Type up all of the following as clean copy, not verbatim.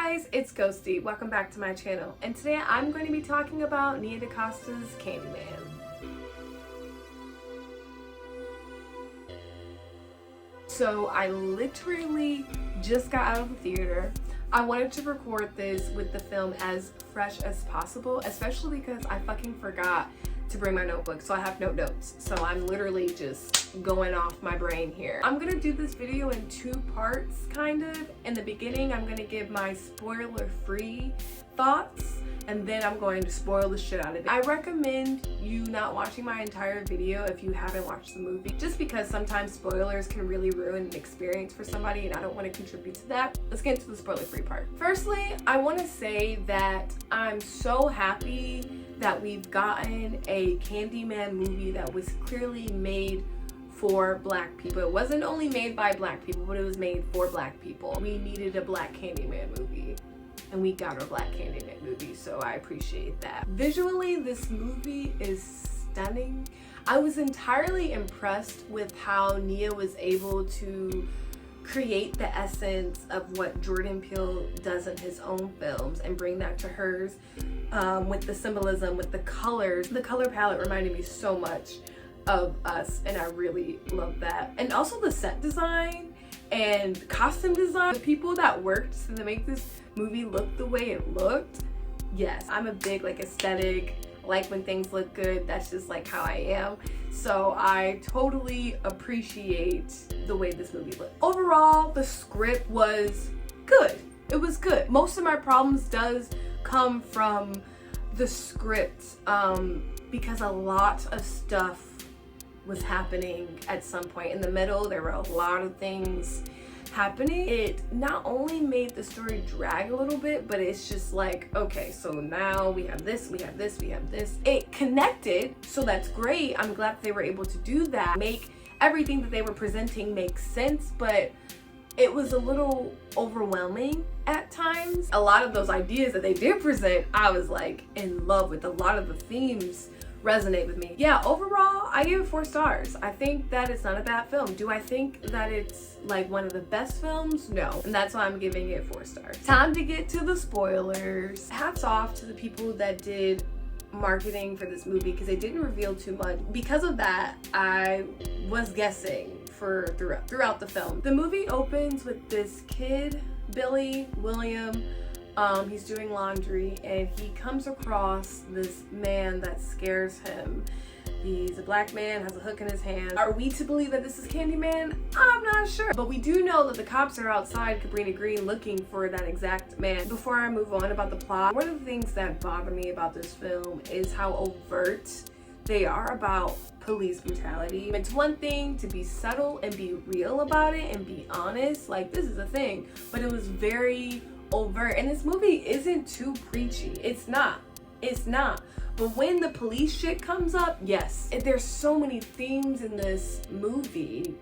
guys, it's Ghosdee. Welcome back to my channel. And today I'm going to be talking about Nia DaCosta's Candyman. So I literally just got out of the theater. I wanted to record this with the film as fresh as possible, especially because I fucking forgot to bring my notebook, so I have no notes. So I'm literally just going off my brain here. I'm gonna do this video in two parts, kind of. In the beginning, I'm gonna give my spoiler-free thoughts, and then I'm going to spoil the shit out of it. I recommend you not watching my entire video if you haven't watched the movie, just because sometimes spoilers can really ruin an experience for somebody, and I don't want to contribute to that. Let's get into the spoiler-free part. Firstly, I want to say that I'm so happy that we've gotten a Candyman movie that was clearly made for Black people. It wasn't only made by Black people, but it was made for Black people. We needed a Black Candyman movie, and we got a Black Candyman movie, so I appreciate that. Visually, this movie is stunning. I was entirely impressed with how Nia was able to create the essence of what Jordan Peele does in his own films and bring that to hers, with the symbolism, with the colors. The color palette reminded me so much of Us, and I really love that. And also the set design and costume design, the people that worked to make this movie look the way it looked. Yes, I'm a big aesthetic, like when things look good. That's just like how I am. So I totally appreciate the way this movie looked. Overall, the script was good. It was good. Most of my problems does come from the script, because a lot of stuff was happening at some point. In the middle, there were a lot of things happening. It not only made the story drag a little bit, but it's just like, okay, so now we have this, we have this, we have this. It connected, so that's great. I'm glad that they were able to do that, make everything that they were presenting make sense, but it was a little overwhelming at times. A lot of those ideas that they did present, I was like in love with. A lot of the themes resonate with me. Yeah, overall, I give it 4 stars. I think that it's not a bad film. Do I think that it's like one of the best films? No. And that's why I'm giving it 4 stars. Time to get to the spoilers. Hats off to the people that did marketing for this movie, because they didn't reveal too much. Because of that, I was guessing for throughout the film. The movie opens with this kid, Billy William. He's doing laundry, and he comes across this man that scares him. He's a Black man, has a hook in his hand. Are we to believe that this is Candyman? I'm not sure. But we do know that the cops are outside Cabrini Green looking for that exact man. Before I move on about the plot, one of the things that bother me about this film is how overt they are about police brutality. It's one thing to be subtle and be real about it and be honest, like this is a thing, but it was very overt. And this movie isn't too preachy. It's not. But when the police shit comes up, yes. There's so many themes in this movie,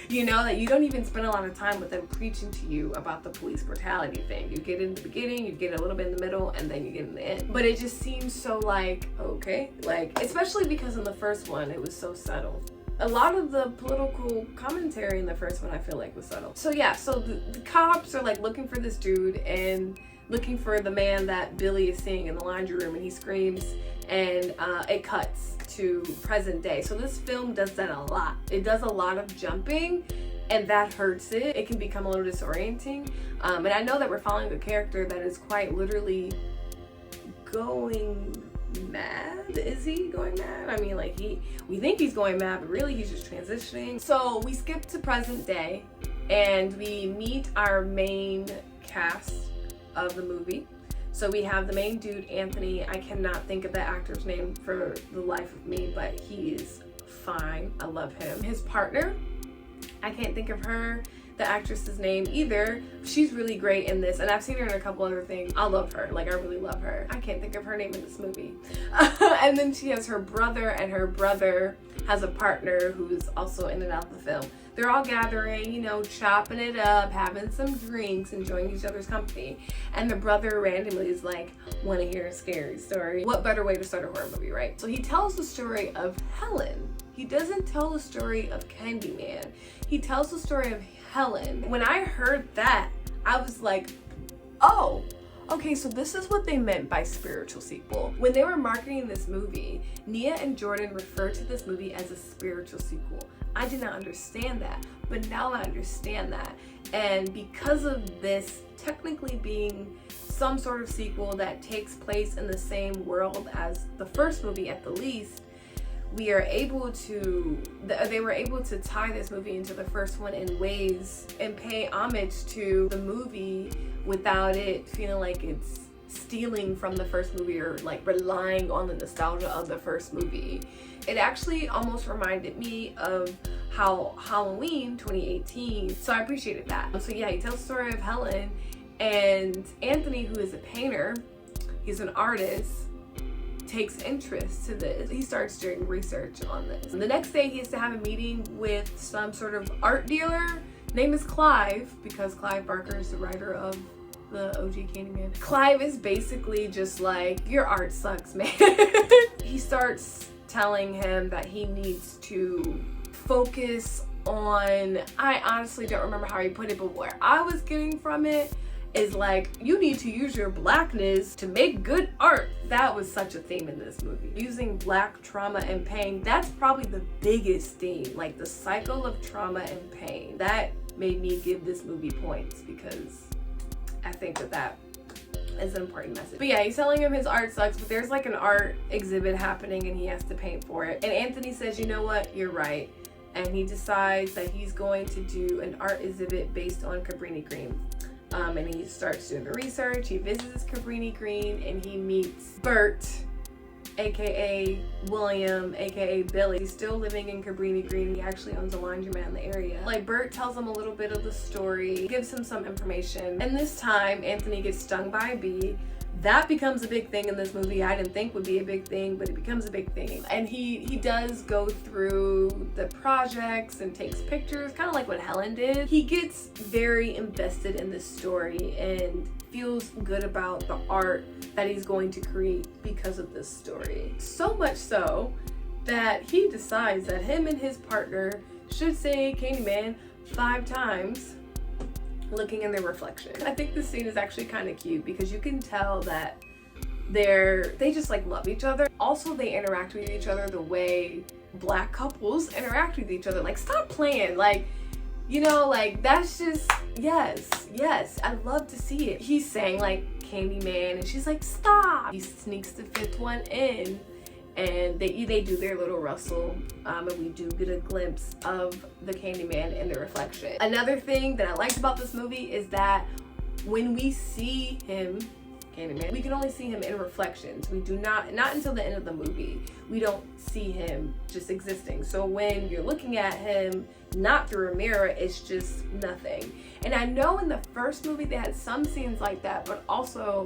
you know, that you don't even spend a lot of time with them preaching to you about the police brutality thing. You get in the beginning, you get a little bit in the middle, and then you get in the end. But it just seems so like, okay, like, especially because in the first one, it was so subtle. A lot of the political commentary in the first one I feel like was subtle. So yeah, so the cops are like looking for this dude and looking for the man that Billy is seeing in the laundry room, and he screams, and it cuts to present day. So this film does that a lot. It does a lot of jumping, and that hurts it. It can become a little disorienting. And I know that we're following a character that is quite literally going mad. Is he going mad? I mean, like, we think he's going mad, but really he's just transitioning. So we skip to present day, and we meet our main cast of the movie. So we have the main dude, Anthony. I cannot think of the actor's name for the life of me, but he is fine. I love him. His partner, I can't think of her, the actress's name either. She's really great in this, and I've seen her in a couple other things. I love her. Like, I really love her. I can't think of her name in this movie. And then she has her brother, and her brother has a partner who's also in and out of the film. They're all gathering, you know, chopping it up, having some drinks, enjoying each other's company. And the brother randomly is like, want to hear a scary story? What better way to start a horror movie, right? So he tells the story of Helen. He doesn't tell the story of Candyman. He tells the story of Helen. When I heard that, I was like, oh, okay, so this is what they meant by spiritual sequel. When they were marketing this movie, Nia and Jordan referred to this movie as a spiritual sequel. I did not understand that, but now I understand that. And because of this technically being some sort of sequel that takes place in the same world as the first movie at the least, they were able to tie this movie into the first one in ways and pay homage to the movie without it feeling like it's stealing from the first movie or like relying on the nostalgia of the first movie. It actually almost reminded me of how Halloween 2018, so I appreciated that. So yeah, he tells the story of Helen and Anthony, who is a painter, he's an artist, takes interest to this. He starts doing research on this. And the next day he has to have a meeting with some sort of art dealer. Name is Clive, because Clive Barker is the writer of the OG Candyman. Clive is basically just like, your art sucks, man. He starts telling him that he needs to focus on, I honestly don't remember how he put it, but where I was getting from it is like, you need to use your blackness to make good art. That was such a theme in this movie. Using black trauma and pain, that's probably the biggest theme, like the cycle of trauma and pain. That made me give this movie points because I think that is an important message. But yeah, he's telling him his art sucks, but there's like an art exhibit happening and he has to paint for it. And Anthony says, you know what, you're right. And he decides that he's going to do an art exhibit based on Cabrini Green. And he starts doing the research. He visits Cabrini Green and he meets Bert, aka William, aka Billy. He's still living in Cabrini Green. He actually owns a laundromat in the area. Like, Bert tells him a little bit of the story, gives him some information. And this time, Anthony gets stung by a bee. That becomes a big thing in this movie. I didn't think would be a big thing, but it becomes a big thing. And he does go through the projects and takes pictures, kind of like what Helen did. He gets very invested in this story and feels good about the art that he's going to create because of this story. So much so that he decides that him and his partner should say Candyman 5 times looking in their reflection. I think this scene is actually kind of cute because you can tell that they just like love each other. Also, they interact with each other the way black couples interact with each other. Like, stop playing. Like, you know, like, that's just, yes, I love to see it. He's saying like Candyman and she's like, stop. He sneaks the 5th one in and they do their little wrestle, and we do get a glimpse of the Candyman in the reflection. Another thing that I liked about this movie is that when we see him, Candyman, we can only see him in reflections. We do not until the end of the movie, we don't see him just existing. So when you're looking at him not through a mirror, it's just nothing. And I know in the first movie they had some scenes like that, but also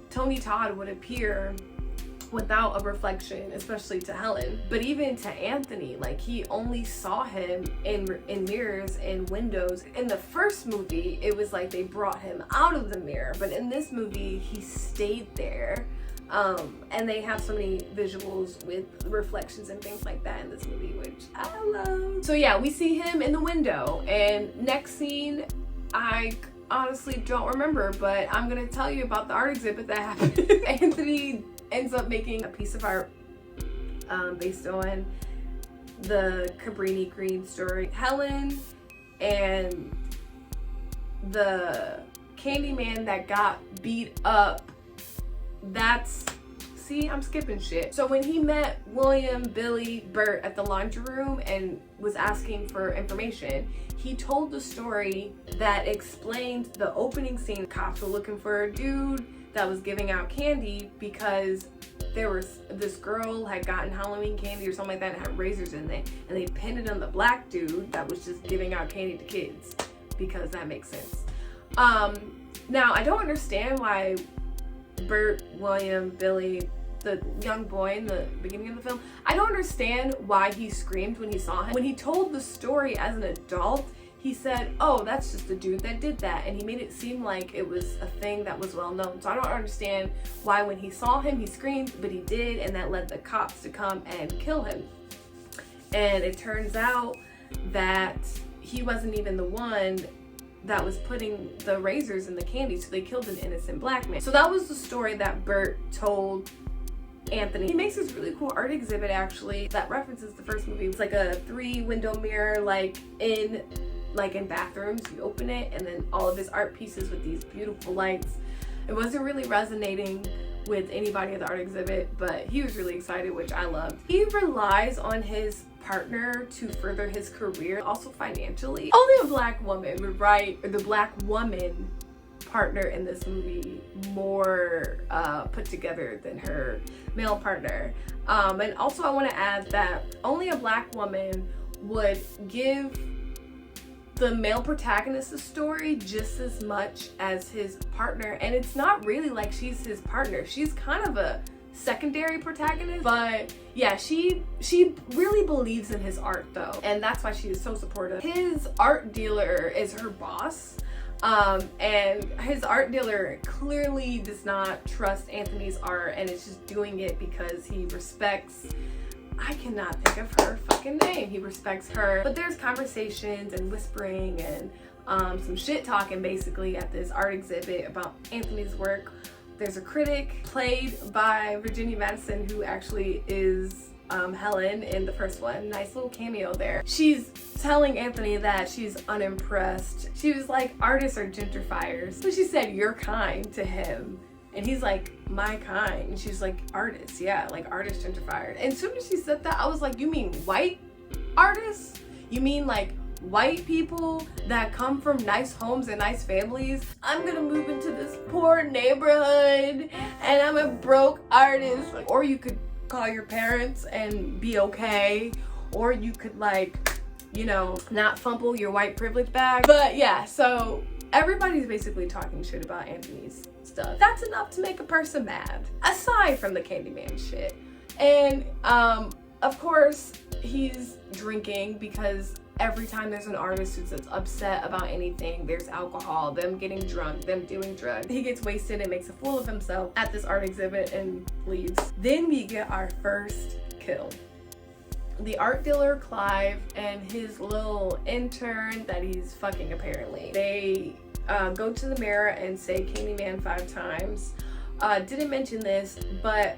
Tony Todd would appear without a reflection, especially to Helen. But even to Anthony, like, he only saw him in mirrors and windows. In the first movie, it was like they brought him out of the mirror, but in this movie, he stayed there. And they have so many visuals with reflections and things like that in this movie, which I love. So yeah, we see him in the window, and next scene, I honestly don't remember, but I'm gonna tell you about the art exhibit that happened. Anthony ends up making a piece of art based on the Cabrini Green story. Helen and the Candyman that got beat up, see, I'm skipping shit. So when he met William, Billy, Bert at the laundry room and was asking for information, he told the story that explained the opening scene. Cops were looking for a dude that was giving out candy because this girl had gotten Halloween candy or something like that and had razors in it, and they pinned it on the black dude that was just giving out candy to kids, because that makes sense. Now, I don't understand why Bert, William, Billy, the young boy in the beginning of the film, I don't understand why he screamed when he saw him. When he told the story as an adult, he said, oh, that's just the dude that did that. And he made it seem like it was a thing that was well known. So I don't understand why when he saw him, he screamed, but he did, and that led the cops to come and kill him. And it turns out that he wasn't even the one that was putting the razors in the candy, so they killed an innocent black man. So that was the story that Bert told Anthony. He makes this really cool art exhibit actually that references the first movie. It's like a 3-window mirror, like in bathrooms. You open it and then all of his art pieces with these beautiful lights. It wasn't really resonating with anybody at the art exhibit, but he was really excited, which I loved. He relies on his partner to further his career, also financially. Only a black woman would write, or the black woman partner in this movie, more put together than her male partner. And also I want to add that only a black woman would give the male protagonist's story just as much as his partner, and it's not really like she's his partner. She's kind of a secondary protagonist, but yeah, she really believes in his art though, and that's why she is so supportive. His art dealer is her boss, and his art dealer clearly does not trust Anthony's art and is just doing it because he respects, I cannot think of her fucking name. He respects her. But there's conversations and whispering and some shit talking basically at this art exhibit about Anthony's work. There's a critic played by Virginia Madsen, who actually is Helen in the first one. Nice little cameo there. She's telling Anthony that she's unimpressed. She was like, artists are gentrifiers. So she said, "You're kind" to him. And he's like, "My kind." And she's like, "Artists, yeah, like artist gentrifier." And as soon as she said that, I was like, "You mean white artists? You mean like white people that come from nice homes and nice families? I'm gonna move into this poor neighborhood and I'm a broke artist." Or you could call your parents and be okay. Or you could, like, you know, not fumble your white privilege bag. But yeah, so everybody's basically talking shit about Anthony's stuff. That's enough to make a person mad, aside from the Candyman shit. And of course he's drinking, because every time there's an artist who's upset about anything, there's alcohol, them getting drunk, them doing drugs. He gets wasted and makes a fool of himself at this art exhibit and leaves. Then we get our first kill. The art dealer Clive and his little intern that he's fucking apparently. They go to the mirror and say Candyman 5 times. Didn't mention this, but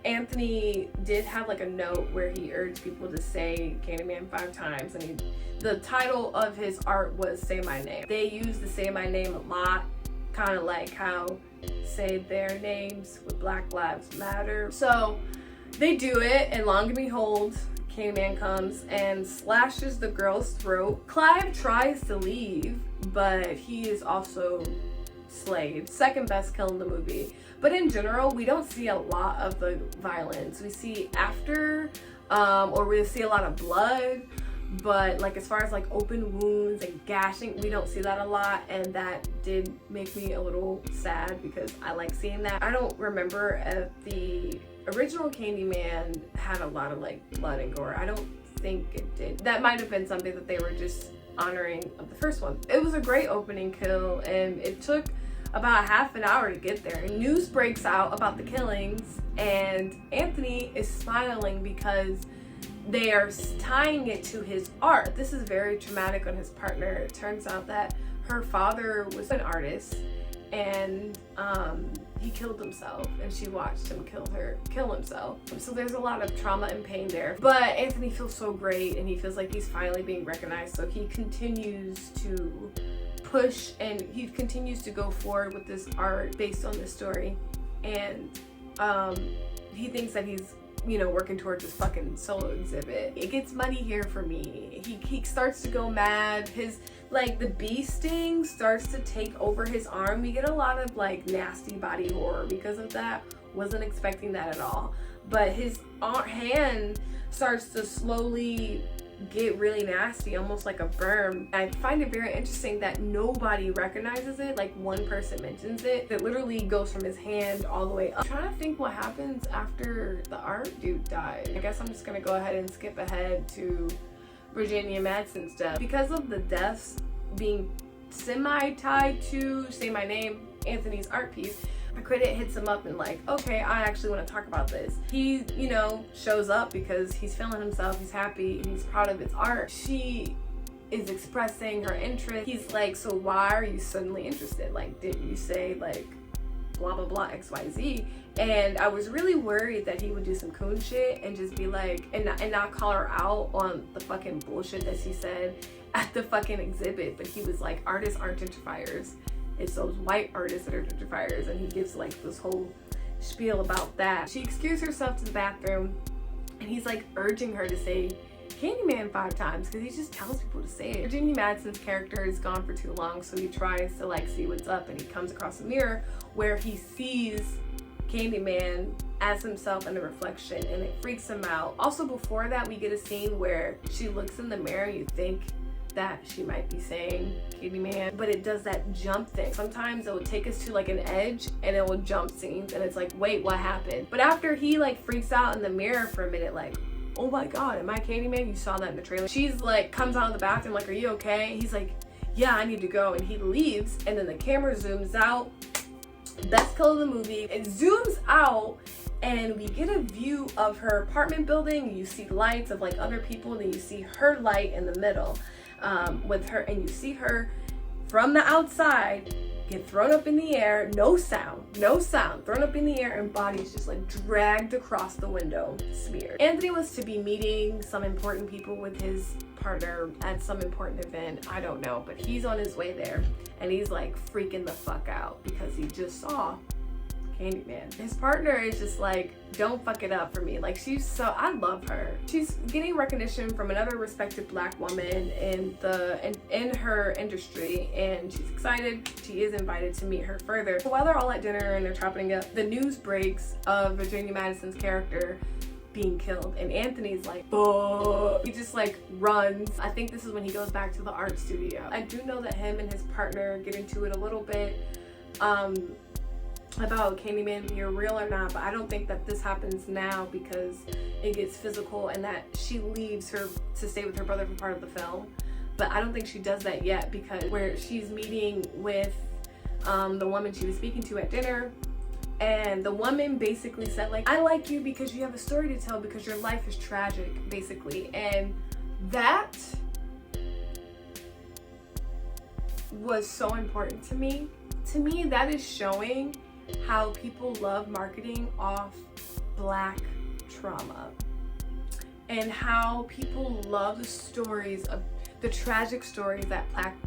Anthony did have like a note where he urged people to say Candyman 5 times, and the title of his art was Say My Name. They use the Say My Name a lot, kind of like how Say Their Names with Black Lives Matter. So they do it, and long and behold, Candyman comes and slashes the girl's throat. Clive tries to leave, but he is also slayed. Second best kill in the movie. But in general, we don't see a lot of the violence. We see after, or we see a lot of blood, but like as far as like open wounds and gashing, we don't see that a lot, and that did make me a little sad because I like seeing that. I don't remember if the original Candyman had a lot of like blood and gore. I don't think it did. That might have been something that they were just honoring of the first one. It was a great opening kill, and it took about half an hour to get there. News breaks out about the killings, and Anthony is smiling because they are tying it to his art. This is very traumatic on his partner. It turns out that her father was an artist, and he killed himself, and she watched him kill himself. So there's a lot of trauma and pain there. But Anthony feels so great, and he feels like he's finally being recognized, so he continues to push and he continues to go forward with this art based on this story. And he thinks that he's, you know, working towards his fucking solo exhibit. It gets muddy here for me. He starts to go mad. His, like, the bee sting starts to take over his arm. We get a lot of like nasty body horror because of that. Wasn't expecting that at all. But his hand starts to slowly get really nasty, almost like a burn. I find it very interesting that nobody recognizes it. Like, one person mentions it. It literally goes from his hand all the way up. I'm trying to think what happens after the art dude died. I guess I'm just gonna go ahead and skip ahead to Virginia Madsen's death. Because of the deaths being semi-tied to Say My Name, Anthony's art piece, the critic hits him up and like, okay, I actually want to talk about this. He, you know, shows up because he's feeling himself, he's happy, and he's proud of his art. She is expressing her interest. He's like, so why are you suddenly interested? Like, didn't you say like blah blah blah XYZ? And I was really worried that he would do some coon shit and just be like, and not call her out on the fucking bullshit that she said at the fucking exhibit. But he was like, artists aren't gentrifiers, it's those white artists that are gentrifiers. And he gives like this whole spiel about that. She excused herself to the bathroom, and he's like urging her to say Candyman 5 times because he just tells people to say it. Virginia Madsen's character is gone for too long, so he tries to like see what's up, and he comes across a mirror where he sees Candyman as himself in a reflection, and it freaks him out. Also, before that, we get a scene where she looks in the mirror and you think that she might be saying Candyman, but it does that jump thing. Sometimes it will take us to like an edge and it will jump scenes, and it's like, wait, what happened? But after he like freaks out in the mirror for a minute, like, oh my god, am I Candyman? You saw that in the trailer. She's like, comes out of the bathroom like, are you okay? He's like, yeah, I need to go. And he leaves, and then the camera zooms out. Best kill of the movie. It zooms out, and we get a view of her apartment building. You see lights of like other people, and then you see her light in the middle with her, and you see her from the outside get thrown up in the air, no sound, thrown up in the air, and bodies just like dragged across the window, smeared. Anthony was to be meeting some important people with his partner at some important event, I don't know, but he's on his way there, and he's like freaking the fuck out because he just saw Candyman. His partner is just like, don't fuck it up for me. Like, I love her. She's getting recognition from another respected black woman in her industry, and she's excited. She is invited to meet her further. So while they're all at dinner and they're chopping up, the news breaks of Virginia Madsen's character being killed, and Anthony's like, fuck. He just like runs. I think this is when he goes back to the art studio. I do know that him and his partner get into it a little bit about Candyman being real or not, but I don't think that this happens now because it gets physical, and that she leaves her to stay with her brother for part of the film. But I don't think she does that yet, because where she's meeting with the woman she was speaking to at dinner, and the woman basically said like, I like you because you have a story to tell, because your life is tragic, basically. And that was so important to me. To me, that is showing how people love marketing off black trauma, and how people love the stories of the tragic stories that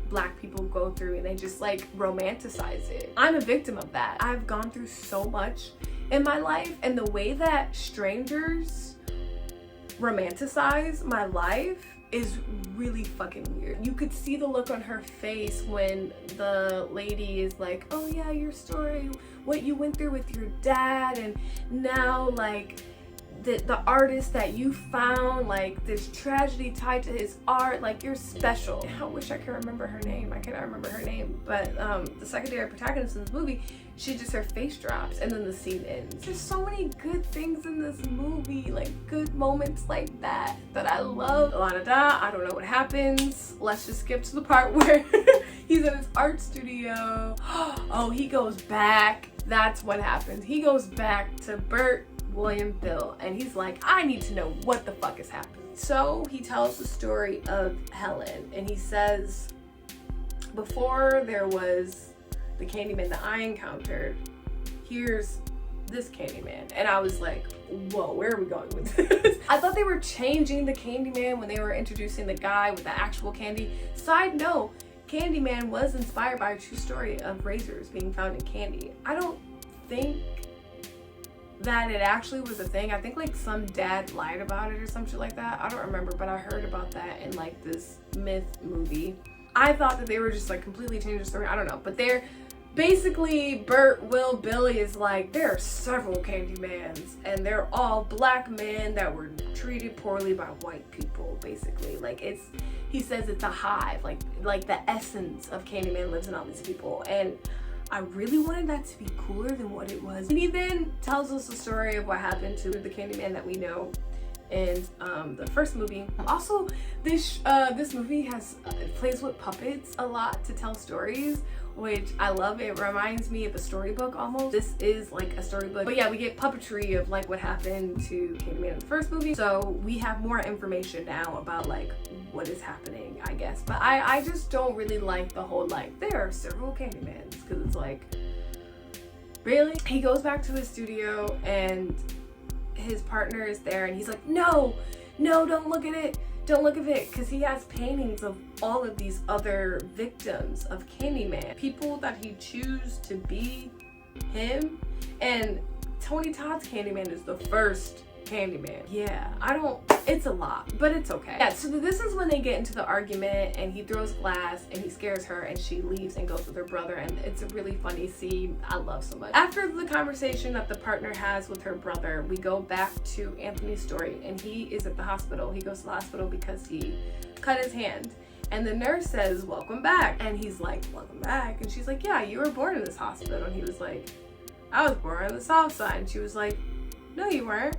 black people go through, and they just like romanticize it. I'm a victim of that. I've gone through so much in my life, and the way that strangers romanticize my life is really fucking weird. You could see the look on her face when the lady is like, oh yeah, your story, what you went through with your dad, and now like the artist that you found, like this tragedy tied to his art, like you're special. I wish I could remember her name. I cannot remember her name, but the secondary protagonist in this movie, her face drops and then the scene ends. There's so many good things in this movie, like good moments like that I love. I don't know what happens. Let's just skip to the part where he's in his art studio. Oh, he goes back. That's what happens. He goes back to Bert, William, Bill, and he's like, I need to know what the fuck is happening. So he tells the story of Helen, and he says, before there was the Candyman that I encountered, here's this Candyman. And I was like, whoa, where are we going with this? I thought they were changing the Candyman when they were introducing the guy with the actual candy. Side note, Candyman was inspired by a true story of razors being found in candy. I don't think that it actually was a thing. I think like some dad lied about it or some shit like that. I don't remember, but I heard about that in like this myth movie. I thought that they were just like completely changing the story. I don't know, but they're basically Bert, Will, Billy is like, there are several Candymans, and they're all black men that were treated poorly by white people, basically. Like he says it's a hive, like the essence of Candyman lives in all these people, and I really wanted that to be cooler than what it was. And he then tells us the story of what happened to the Candyman that we know in the first movie. Also, this movie plays with puppets a lot to tell stories, which I love. It reminds me of a storybook almost. This is like a storybook. But yeah, we get puppetry of like what happened to Candyman in the first movie. So we have more information now about like what is happening, I guess. But I just don't really like the whole, like, there are several Candymans, because it's like, really? He goes back to his studio and his partner is there and he's like, no, don't look at it. Don't look at it, because he has paintings of all of these other victims of Candyman. People that he chooses to be him. And Tony Todd's Candyman is the first Candyman. Yeah, it's a lot, but it's okay. Yeah, so this is when they get into the argument and he throws glass and he scares her and she leaves and goes with her brother, and it's a really funny scene I love so much. After the conversation that the partner has with her brother, we go back to Anthony's story and he is at the hospital. He goes to the hospital because he cut his hand. And the nurse says, welcome back. And he's like, welcome back? And she's like, yeah, you were born in this hospital. And he was like, I was born on the South Side. And she was like, no, you weren't.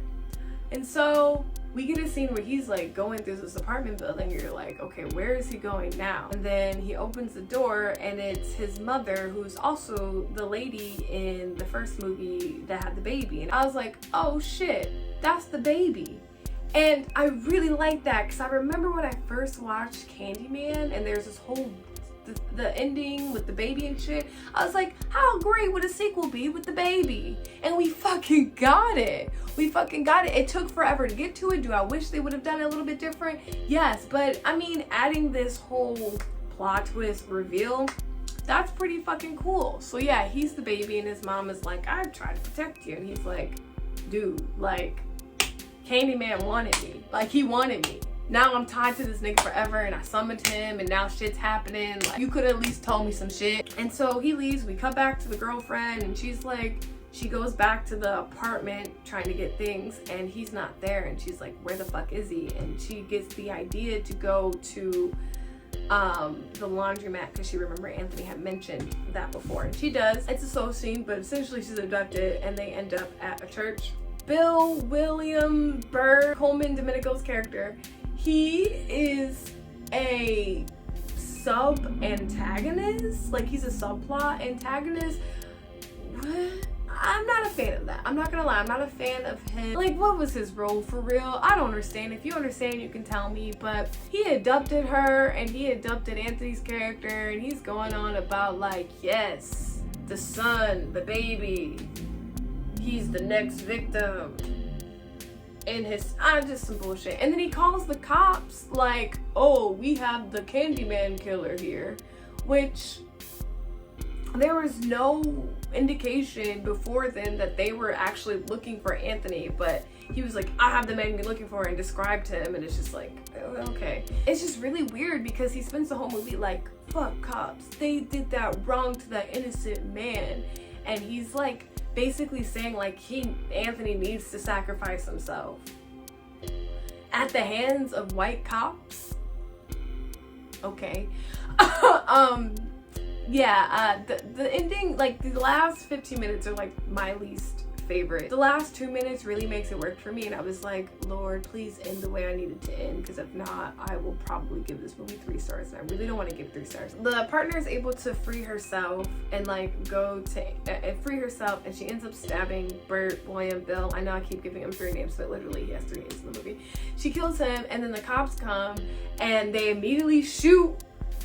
And so we get a scene where he's like going through this apartment building. You're like, okay, where is he going now? And then he opens the door and it's his mother, who's also the lady in the first movie that had the baby. And I was like, oh shit, that's the baby. And I really like that, because I remember when I first watched Candyman and there's this whole the ending with the baby and shit. I was like, how great would a sequel be with the baby? And we fucking got it. We fucking got it. It took forever to get to it. Do I wish they would have done it a little bit different? Yes, but I mean, adding this whole plot twist reveal, that's pretty fucking cool. So yeah, he's the baby and his mom is like, I tried to protect you. And he's like, dude, like, Candyman wanted me. Like, he wanted me. Now I'm tied to this nigga forever and I summoned him and now shit's happening. Like, you could at least told me some shit. And so he leaves. We cut back to the girlfriend and she's like, she goes back to the apartment trying to get things and he's not there. And she's like, where the fuck is he? And she gets the idea to go to the laundromat because she remember Anthony had mentioned that before. And she does. It's a soul scene, but essentially she's abducted and they end up at a church. Bill William Burr, Coleman Domenico's character, he is a sub-antagonist. Like, he's a subplot antagonist. What? I'm not a fan of that. I'm not gonna lie, I'm not a fan of him. Like, what was his role for real? I don't understand. If you understand, you can tell me. But he abducted her and he abducted Anthony's character and he's going on about like, yes, the son, the baby, he's the next victim. And his, just some bullshit. And then he calls the cops like, oh, we have the Candyman killer here. Which, there was no indication before then that they were actually looking for Anthony. But he was like, I have the man you're looking for, and described him. And it's just like, okay. It's just really weird because he spends the whole movie like, fuck cops. They did that wrong to that innocent man. And he's like, basically saying like Anthony needs to sacrifice himself at the hands of white cops. Okay. The ending, like the last 15 minutes are like my least favorite. The last 2 minutes really makes it work for me, and I was like, Lord, please end the way I needed to end, because if not, I will probably give this movie 3 stars, and I really don't want to give 3 stars. The partner is able to free herself and like go to free herself, and she ends up stabbing Bert, William, Bill. I know I keep giving him 3 names, but literally he has 3 names in the movie. She kills him, and then the cops come and they immediately shoot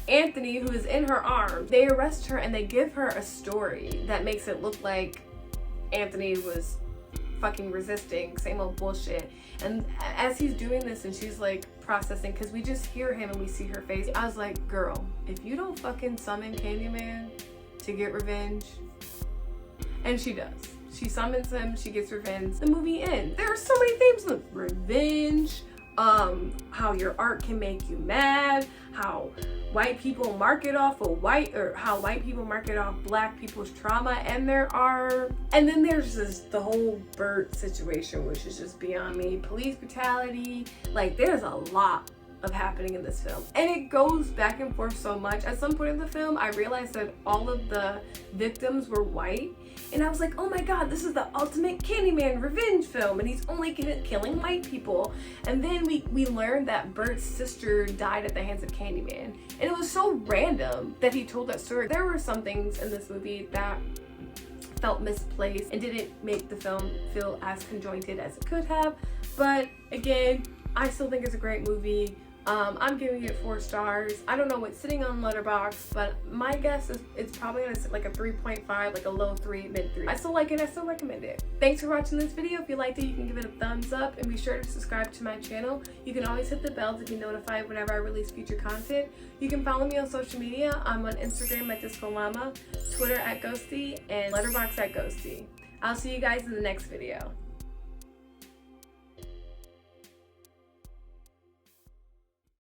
Anthony, who is in her arms. They arrest her and they give her a story that makes it look like Anthony was fucking resisting, same old bullshit. And as he's doing this and she's like processing, because we just hear him and we see her face, I was like, girl, if you don't fucking summon Candyman to get revenge. And she does. She summons him, she gets revenge. The movie ends. There are so many themes of revenge, how your art can make you mad, how white people market off how white people market off black people's trauma and their art. And then there's the whole Bert situation, which is just beyond me. Police brutality, like there's a lot of happening in this film, and it goes back and forth so much. At some point in the film, I realized that all of the victims were white, and I was like, oh my god, this is the ultimate Candyman revenge film, and he's only killing white people. And then we learned that Bert's sister died at the hands of Candyman, and it was so random that he told that story. There were some things in this movie that felt misplaced and didn't make the film feel as conjointed as it could have, but again, I still think it's a great movie. I'm giving it 4 stars. I don't know what's sitting on Letterboxd, but my guess is it's probably gonna sit like a 3.5, like a low 3, mid 3. I still like it, I still recommend it. Thanks for watching this video. If you liked it, you can give it a thumbs up and be sure to subscribe to my channel. You can always hit the bell to be notified whenever I release future content. You can follow me on social media. I'm on Instagram at Disco Llama, Twitter at Ghosdee, and Letterboxd at Ghosdee. I'll see you guys in the next video.